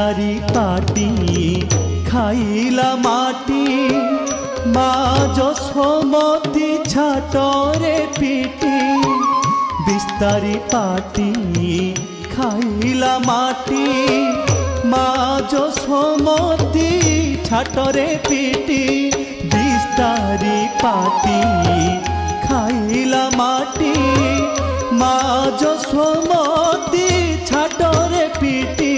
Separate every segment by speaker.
Speaker 1: तारी पाटी खाइला माटी मा जसोमती छाटरे पिटी बिस्तारी पाटी खाइला माटी मा जसोमती छाटरे पिटी बिस्तारी पाटी खाइला माटी मा जसोमती छाटरे पिटी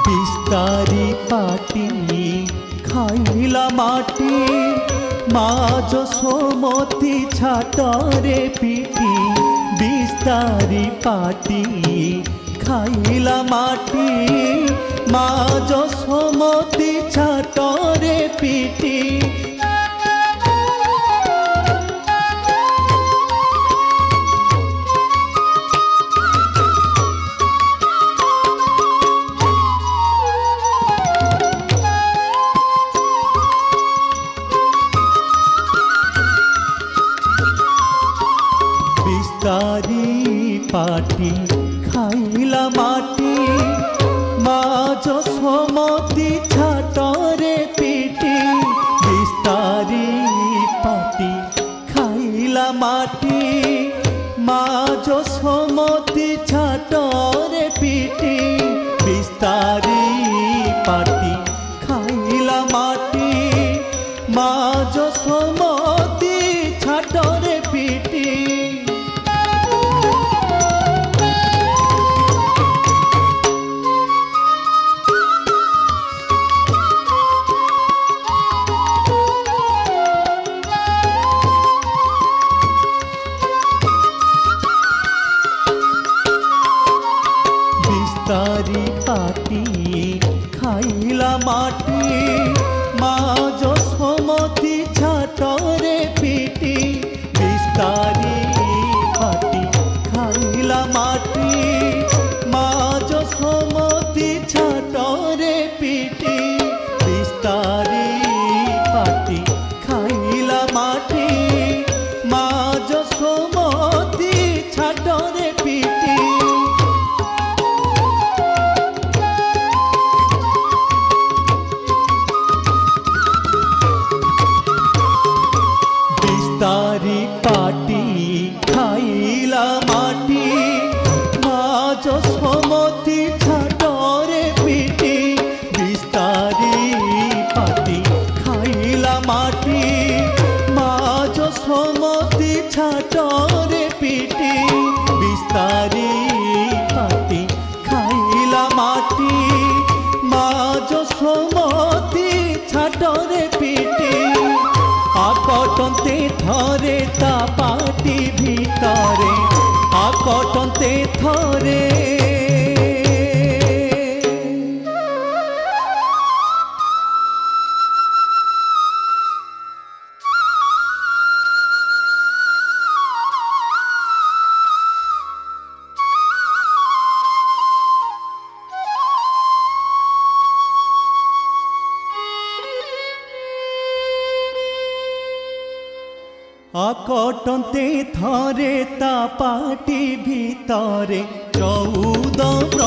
Speaker 1: बिस्तारी पाटी खाइला माटी मा जसोमती छाटरे पिटी बिस्तारी पाटी खाइला माटी मा जसोमती छाटरे पिटी बिस्तारी पाटी खाइला माटी मा जसोमती छाटरे पिटी बिस्तारी पाटी खाइला माटी मा जसोमती छाटरे पिटी बिस्तारी पाटी खाइला माटी मा जसोमती छाटरे पिटी बिस्तारी पाटी खाइला माटी मा जसोमती छाटरे पिटी बिस्तारी पाटी खाइला माटी मा जसोमती छाटरे पिटी बिस्तारी पाटी खाइला माटी मा जसोमती छाटरे पिटी बिस्तारी पाटी खाइला माटी मा जसोमती छाटरे पिटी बिस्तारी पाटी खाइला माटी मा जसोमती छाटरे पिटी बिस्तारी पाटी खाइला माटी मा जसोमती छाटरे पिटी आकटन्ते थरे ता पाटी भितरे आकटन्ते थरे आकटन्ते थरे ता पाटी भितरे 14